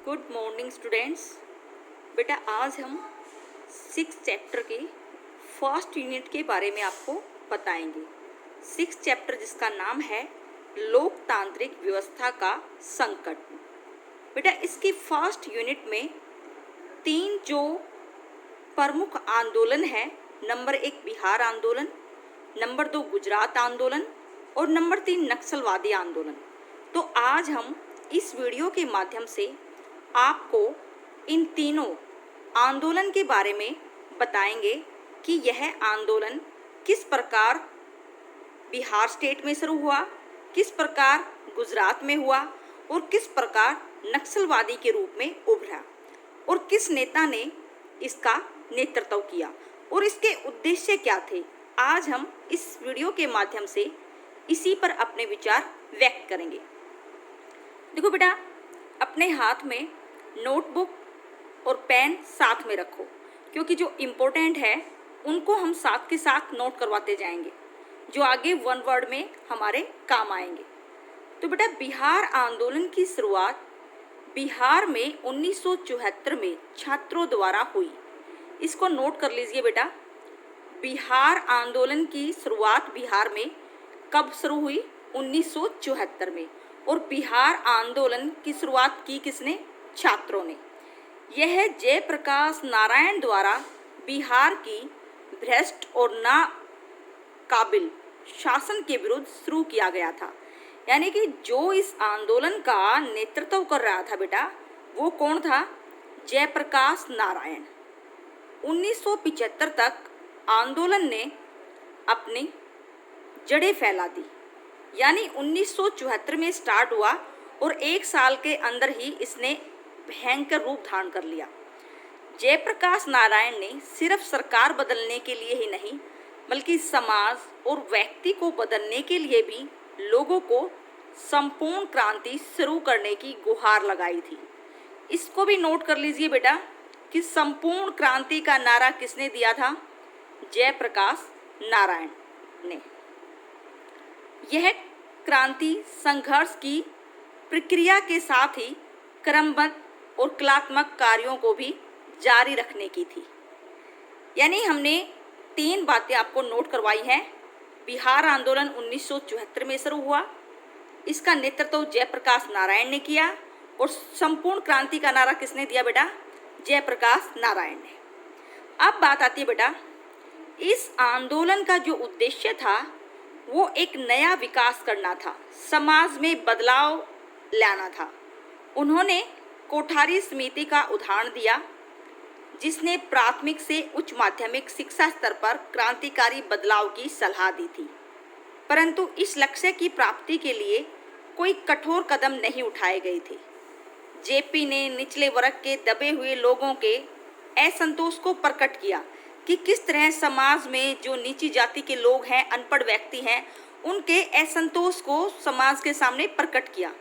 Good morning students. बेटा आज हम 6 चैप्टर के फर्स्ट यूनिट के बारे में आपको बताएंगे। 6 चैप्टर जिसका नाम है लोकतांत्रिक व्यवस्था का संकट। बेटा इसकी फर्स्ट यूनिट में 3 जो प्रमुख आंदोलन है, नंबर 1 बिहार आंदोलन, नंबर 2 गुजरात आंदोलन और नंबर 3 नक्सलवादी आंदोलन। तो आज हम इस वीडियो के माध्यम से आपको इन तीनों आंदोलन के बारे में बताएंगे कि यह आंदोलन किस प्रकार बिहार स्टेट में शुरू हुआ, किस प्रकार गुजरात में हुआ और किस प्रकार नक्सलवादी के रूप में उभरा और किस नेता ने इसका नेतृत्व किया और इसके उद्देश्य क्या थे। आज हम इस वीडियो के माध्यम से इसी पर अपने विचार व्यक्त करेंगे। देखो बेटा, अपने हाथ में नोटबुक और पेन साथ में रखो, क्योंकि जो इम्पोर्टेंट है उनको हम साथ के साथ नोट करवाते जाएंगे, जो आगे वन वर्ड में हमारे काम आएंगे। तो बेटा बिहार आंदोलन की शुरुआत बिहार में 1974 में छात्रों द्वारा हुई। इसको नोट कर लीजिए बेटा। बिहार आंदोलन की शुरुआत बिहार में कब शुरू हुई? 1974 में। और बिहार आंदोलन की शुरुआत की किसने? छात्रों ने। यह जयप्रकाश नारायण द्वारा बिहार की भ्रष्ट और नाकाबिल शासन के विरुद्ध शुरू किया गया था। यानी कि जो इस आंदोलन का नेतृत्व कर रहा था बेटा, वो कौन था? जयप्रकाश नारायण। 1975 तक आंदोलन ने अपनी जड़ें फैला दी। यानी 1974 में स्टार्ट हुआ और 1 साल के अंदर ही इसने भयंकर रूप धारण कर लिया। जयप्रकाश नारायण ने सिर्फ सरकार बदलने के लिए ही नहीं, बल्कि समाज और व्यक्ति को बदलने के लिए भी लोगों को संपूर्ण क्रांति शुरू करने की गुहार लगाई थी। इसको भी नोट कर लीजिए बेटा कि संपूर्ण क्रांति का नारा किसने दिया था? जयप्रकाश नारायण ने। यह क्रांति संघर्ष की प्रक्रिया के साथ ही क्रमबद्ध और कलात्मक कार्यों को भी जारी रखने की थी। यानी हमने 3 बातें आपको नोट करवाई हैं। बिहार आंदोलन 1974 में शुरू हुआ, इसका नेतृत्व जयप्रकाश नारायण ने किया और संपूर्ण क्रांति का नारा किसने दिया बेटा? जयप्रकाश नारायण ने। अब बात आती है बेटा, इस आंदोलन का जो उद्देश्य था वो एक नया विकास करना था, समाज में बदलाव लाना था। उन्होंने कोठारी समिति का उदाहरण दिया, जिसने प्राथमिक से उच्च माध्यमिक शिक्षा स्तर पर क्रांतिकारी बदलाव की सलाह दी थी। परंतु इस लक्ष्य की प्राप्ति के लिए कोई कठोर कदम नहीं उठाए गए थे। जेपी ने निचले वर्ग के दबे हुए लोगों के असंतोष को प्रकट किया कि किस तरह समाज में जो नीची जाति के लोग हैं, अनपढ़ व्यक्ति हैं, उनके असंतोष को समाज के सामने प्रकट किया।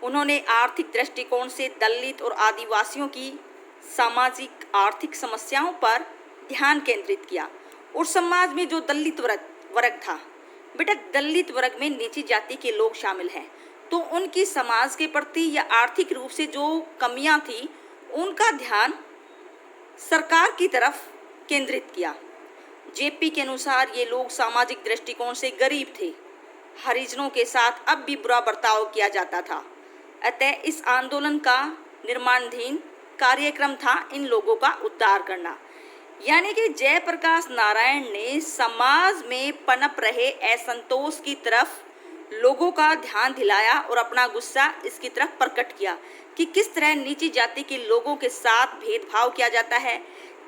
उन्होंने आर्थिक दृष्टिकोण से दलित और आदिवासियों की सामाजिक आर्थिक समस्याओं पर ध्यान केंद्रित किया और समाज में जो दलित वर्ग था बेटा, दलित वर्ग में नीची जाति के लोग शामिल हैं, तो उनकी समाज के प्रति या आर्थिक रूप से जो कमियां थी उनका ध्यान सरकार की तरफ केंद्रित किया। जेपी के अनुसार ये लोग सामाजिक दृष्टिकोण से गरीब थे, हरिजनों के साथ अब भी बुरा बर्ताव किया जाता था। अतः इस आंदोलन का निर्माणाधीन कार्यक्रम था इन लोगों का उद्धार करना। यानी कि जयप्रकाश नारायण ने समाज में पनप रहे असंतोष की तरफ लोगों का ध्यान दिलाया और अपना गुस्सा इसकी तरफ प्रकट किया कि किस तरह नीची जाति के लोगों के साथ भेदभाव किया जाता है,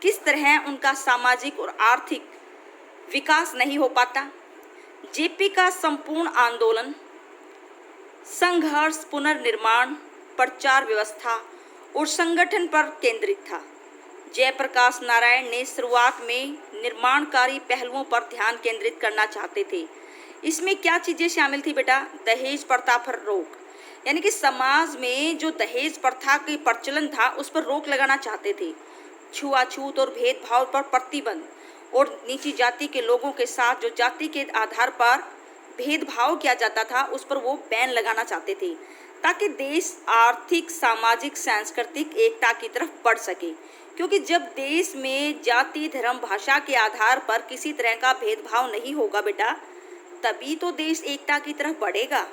किस तरह उनका सामाजिक और आर्थिक विकास नहीं हो पाता। जेपी का संपूर्ण आंदोलन संघर्ष, पुनर्निर्माण, प्रचार व्यवस्था और संगठन पर केंद्रित था। जयप्रकाश नारायण ने शुरुआत में निर्माणकारी पहलुओं पर ध्यान केंद्रित करना चाहते थे। इसमें क्या चीज़ें शामिल थी बेटा? दहेज प्रथा पर रोक, यानी कि समाज में जो दहेज प्रथा की प्रचलन था उस पर रोक लगाना चाहते थे। छुआछूत और भेदभाव पर प्रतिबंध और नीची जाति के लोगों के साथ जो जाति के आधार पर भेदभाव किया जाता था उस पर वो बैन लगाना चाहते थे, ताकि देश आर्थिक, सामाजिक, सांस्कृतिक एकता की तरफ बढ़ सके। क्योंकि जब देश में जाति, धर्म, भाषा के आधार पर किसी तरह का भेदभाव नहीं होगा बेटा, तभी तो देश एकता की तरफ बढ़ेगा।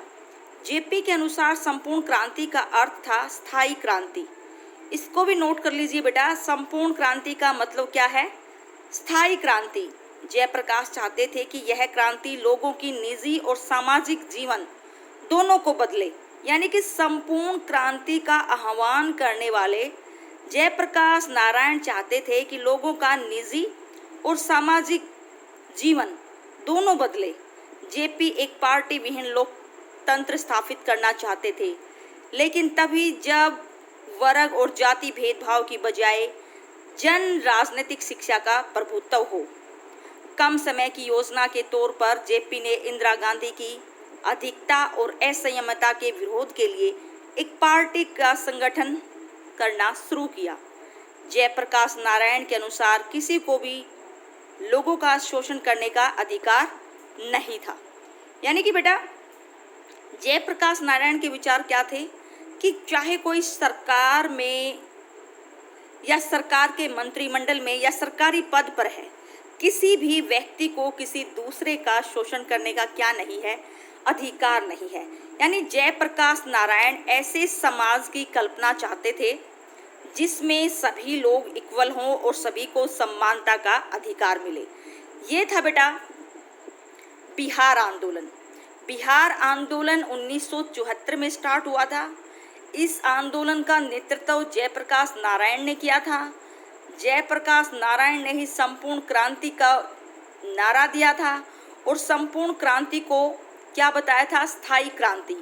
जेपी के अनुसार संपूर्ण क्रांति का अर्थ था स्थायी क्रांति। इसको भी नोट कर लीजिए बेटा, संपूर्ण क्रांति का मतलब क्या है? स्थायी क्रांति। जयप्रकाश चाहते थे कि यह क्रांति लोगों की निजी और सामाजिक जीवन दोनों को बदले, यानी कि संपूर्ण क्रांति का आह्वान करने वाले जयप्रकाश नारायण चाहते थे कि लोगों का निजी और सामाजिक जीवन दोनों बदले। जेपी एक पार्टी विहीन लोकतंत्र स्थापित करना चाहते थे, लेकिन तभी जब वर्ग और जाति भेदभाव की बजाय जन राजनीतिक शिक्षा का प्रभुत्व हो। कम समय की योजना के तौर पर जेपी ने इंदिरा गांधी की अधिकता और असंयमता के विरोध के लिए एक पार्टी का संगठन करना शुरू किया। जयप्रकाश नारायण के अनुसार किसी को भी लोगों का शोषण करने का अधिकार नहीं था। यानी कि बेटा जयप्रकाश नारायण के विचार क्या थे कि चाहे कोई सरकार में या सरकार के मंत्रिमंडल में या सरकारी पद पर है, किसी भी व्यक्ति को किसी दूसरे का शोषण करने का क्या नहीं है? अधिकार नहीं है। यानी जयप्रकाश नारायण ऐसे समाज की कल्पना चाहते थे जिसमें सभी लोग इक्वल हों और सभी को समानता का अधिकार मिले। ये था बेटा बिहार आंदोलन। बिहार आंदोलन 1974 में स्टार्ट हुआ था। इस आंदोलन का नेतृत्व जयप्रकाश नारायण ने किया था। जयप्रकाश नारायण ने ही संपूर्ण क्रांति का नारा दिया था और संपूर्ण क्रांति को क्या बताया था? स्थायी क्रांति।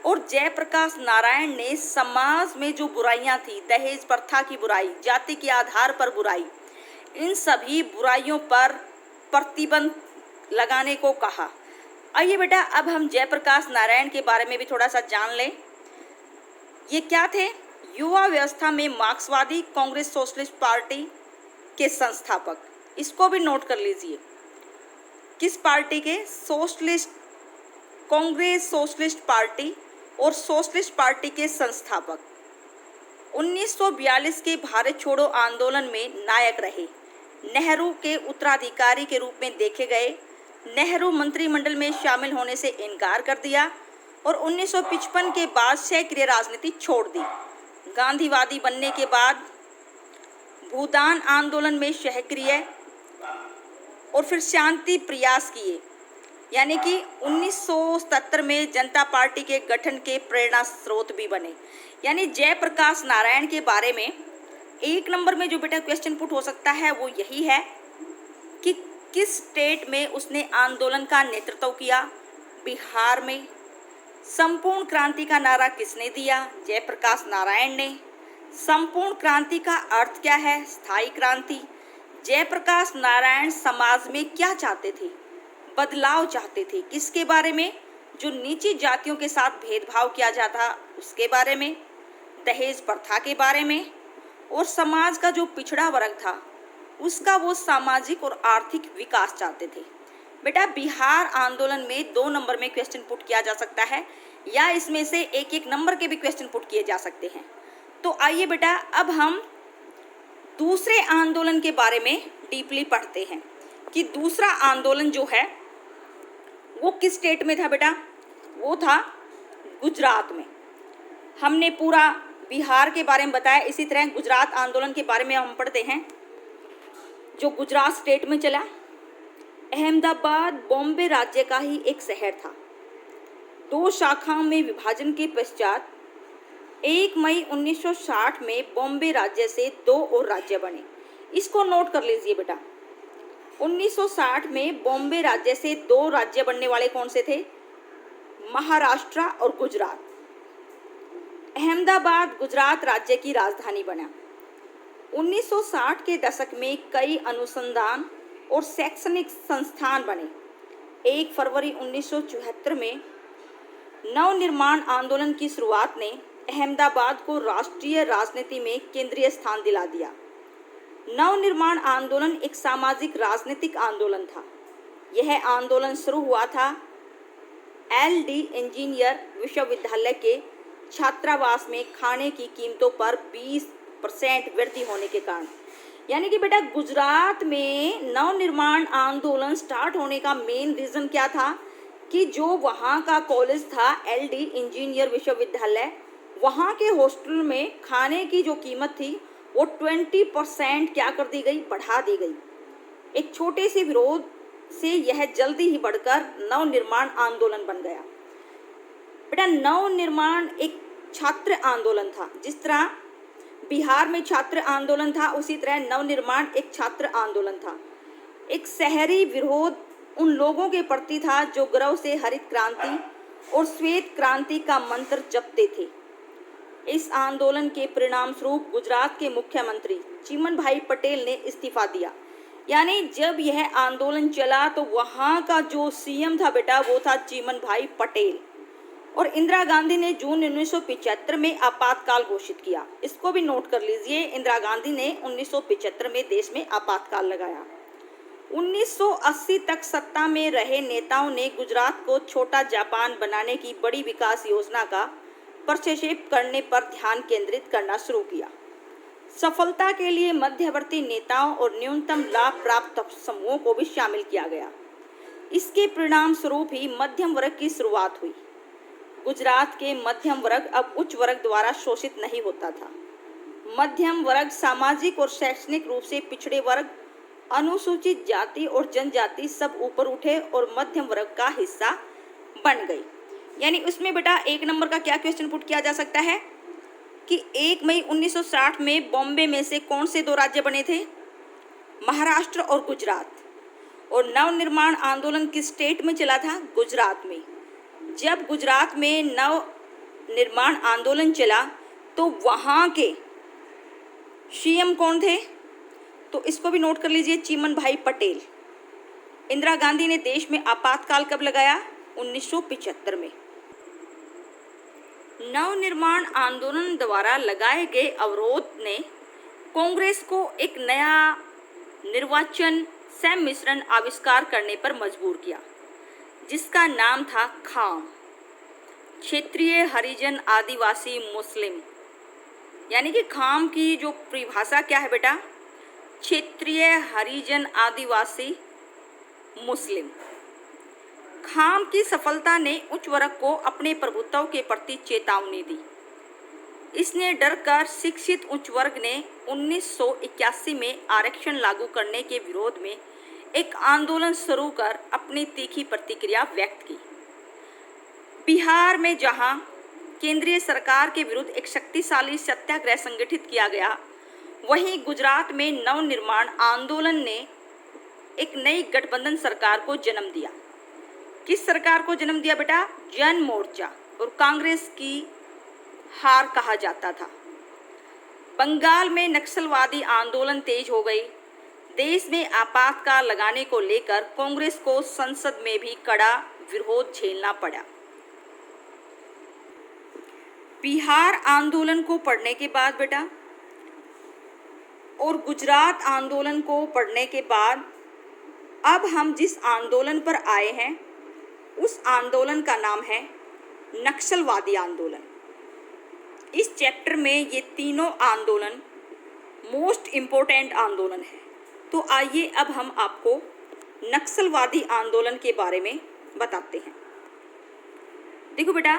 और जयप्रकाश नारायण ने समाज में जो बुराइयां थी, दहेज प्रथा की बुराई, जाति के आधार पर बुराई, इन सभी बुराइयों पर प्रतिबंध लगाने को कहा। आइए बेटा अब हम जयप्रकाश नारायण के बारे में भी थोड़ा सा जान लें। ये क्या थे? युवा व्यवस्था में मार्क्सवादी कांग्रेस सोशलिस्ट पार्टी के संस्थापक। इसको भी नोट कर लीजिए। किस पार्टी के? सोशलिस्ट, कांग्रेस सोशलिस्ट पार्टी और सोशलिस्ट पार्टी के संस्थापक। 1942 के भारत छोड़ो आंदोलन में नायक रहे। नेहरू के उत्तराधिकारी के रूप में देखे गए। नेहरू मंत्रिमंडल में शामिल होने से इनकार कर दिया और 1955 के बाद सक्रिय राजनीति छोड़ दी। गांधीवादी बनने के बाद भूदान आंदोलन में सक्रिय और फिर शांति प्रयास किए। यानी कि 1977 में जनता पार्टी के गठन के प्रेरणा स्रोत भी बने। यानी जयप्रकाश नारायण के बारे में एक नंबर में जो बेटा क्वेश्चन पुट हो सकता है वो यही है कि किस स्टेट में उसने आंदोलन का नेतृत्व किया? बिहार में। संपूर्ण क्रांति का नारा किसने दिया? जयप्रकाश नारायण ने। संपूर्ण क्रांति का अर्थ क्या है? स्थायी क्रांति। जयप्रकाश नारायण समाज में क्या चाहते थे? बदलाव चाहते थे। किसके बारे में? जो नीची जातियों के साथ भेदभाव किया जाता उसके बारे में, दहेज प्रथा के बारे में, और समाज का जो पिछड़ा वर्ग था उसका वो सामाजिक और आर्थिक विकास चाहते थे। बेटा बिहार आंदोलन में 2 नंबर में क्वेश्चन पुट किया जा सकता है या इसमें से एक एक नंबर के भी क्वेश्चन पुट किए जा सकते हैं। तो आइए बेटा अब हम दूसरे आंदोलन के बारे में डीपली पढ़ते हैं कि दूसरा आंदोलन जो है वो किस स्टेट में था बेटा? वो था गुजरात में। हमने पूरा बिहार के बारे में बताया, इसी तरह गुजरात आंदोलन के बारे में हम पढ़ते हैं जो गुजरात स्टेट में चला। अहमदाबाद बॉम्बे राज्य का ही एक शहर था। 2 शाखाओं में विभाजन के पश्चात 1 मई 1960 में बॉम्बे राज्य से 2 और राज्य बने। इसको नोट कर लीजिए बेटा। 1960 में बॉम्बे राज्य से 2 राज्य बनने वाले कौन से थे? महाराष्ट्र और गुजरात। अहमदाबाद गुजरात राज्य की राजधानी बना। 1960 के दशक में कई अनुसंधान और शैक्षणिक संस्थान बने। 1 फरवरी 1974 में नवनिर्माण आंदोलन की शुरुआत ने अहमदाबाद को राष्ट्रीय राजनीति में केंद्रीय स्थान दिला दिया। नवनिर्माण आंदोलन एक सामाजिक राजनीतिक आंदोलन था। यह आंदोलन शुरू हुआ था LD इंजीनियर विश्वविद्यालय के छात्रावास में खाने की कीमतों पर 20% वृद्धि होने के कारण। यानी कि बेटा गुजरात में नवनिर्माण आंदोलन स्टार्ट होने का मेन रीज़न क्या था कि जो वहाँ का कॉलेज था एलडी इंजीनियर विश्वविद्यालय, वहाँ के हॉस्टल में खाने की जो कीमत थी वो 20% क्या कर दी गई, बढ़ा दी गई। एक छोटे से विरोध से यह जल्दी ही बढ़कर नवनिर्माण आंदोलन बन गया। बेटा नवनिर्माण एक छात्र आंदोलन था। जिस तरह बिहार में छात्र आंदोलन था, उसी तरह नवनिर्माण एक छात्र आंदोलन था। एक शहरी विरोध उन लोगों के प्रति था जो गर्व से हरित क्रांति और श्वेत क्रांति का मंत्र जपते थे। इस आंदोलन के परिणाम स्वरूप गुजरात के मुख्यमंत्री चिमनभाई पटेल ने इस्तीफा दिया। यानी जब यह आंदोलन चला तो वहाँ का जो सीएम था बेटा वो था चिमनभाई पटेल, और इंदिरा गांधी ने जून 1975 में आपातकाल घोषित किया। इसको भी नोट कर लीजिए, इंदिरा गांधी ने 1975 में देश में आपातकाल लगाया। 1980 तक सत्ता में रहे नेताओं ने गुजरात को छोटा जापान बनाने की बड़ी विकास योजना का प्रक्षेप करने पर ध्यान केंद्रित करना शुरू किया। सफलता के लिए मध्यवर्ती नेताओं और न्यूनतम लाभ प्राप्त समूहों को भी शामिल किया गया। इसके परिणाम स्वरूप ही मध्यम वर्ग की शुरुआत हुई। गुजरात के मध्यम वर्ग अब उच्च वर्ग द्वारा शोषित नहीं होता था। मध्यम वर्ग सामाजिक और शैक्षणिक रूप से पिछड़े वर्ग, अनुसूचित जाति और जनजाति सब ऊपर उठे और मध्यम वर्ग का हिस्सा बन गई। यानी उसमें बेटा एक नंबर का क्या क्वेश्चन पुट किया जा सकता है कि 1 मई 1960 में बॉम्बे में से कौन से 2 राज्य बने थे, महाराष्ट्र और गुजरात। और नवनिर्माण आंदोलन किस स्टेट में चला था, गुजरात में। जब गुजरात में नव निर्माण आंदोलन चला तो वहाँ के सीएम कौन थे, तो इसको भी नोट कर लीजिए, चिमनभाई पटेल। इंदिरा गांधी ने देश में आपातकाल कब लगाया, 1975 में। नवनिर्माण आंदोलन द्वारा लगाए गए अवरोध ने कांग्रेस को एक नया निर्वाचन सम्मिश्रण आविष्कार करने पर मजबूर किया, जिसका नाम था खाम, क्षेत्रीय हरिजन आदिवासी मुस्लिम। यानी कि खाम की जो परिभाषा क्या है बेटा, क्षेत्रीय हरिजन आदिवासी मुस्लिम। खाम की सफलता ने उच्च वर्ग को अपने प्रभुत्व के प्रति चेतावनी दी। इसने डरकर शिक्षित उच्च वर्ग ने 1981 में आरक्षण लागू करने के विरोध में एक आंदोलन शुरू कर अपनी तीखी प्रतिक्रिया व्यक्त की। बिहार में जहां केंद्रीय सरकार के विरुद्ध एक शक्तिशाली सत्याग्रह संगठित किया गया, वहीं गुजरात में नवनिर्माण आंदोलन ने एक नई गठबंधन सरकार को जन्म दिया। किस सरकार को जन्म दिया बेटा, जन मोर्चा और कांग्रेस की हार कहा जाता था। बंगाल में नक्सलवादी आंदोलन तेज हो गई। देश में आपातकाल लगाने को लेकर कांग्रेस को संसद में भी कड़ा विरोध झेलना पड़ा। बिहार आंदोलन को पढ़ने के बाद बेटा और गुजरात आंदोलन को पढ़ने के बाद अब हम जिस आंदोलन पर आए हैं उस आंदोलन का नाम है नक्सलवादी आंदोलन। इस चैप्टर में ये तीनों आंदोलन मोस्ट इम्पोर्टेंट आंदोलन है। तो आइए अब हम आपको नक्सलवादी आंदोलन के बारे में बताते हैं। देखो बेटा,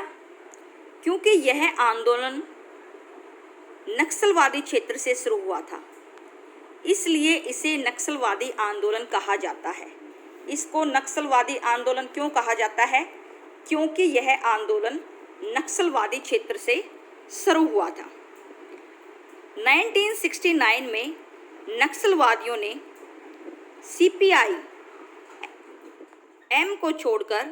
क्योंकि यह आंदोलन नक्सलवादी क्षेत्र से शुरू हुआ था, इसलिए इसे नक्सलवादी आंदोलन कहा जाता है। इसको नक्सलवादी आंदोलन क्यों कहा जाता है, क्योंकि यह आंदोलन नक्सलवादी क्षेत्र से शुरू हुआ था। 1969 में नक्सलवादियों ने सीपीआई एम को छोड़कर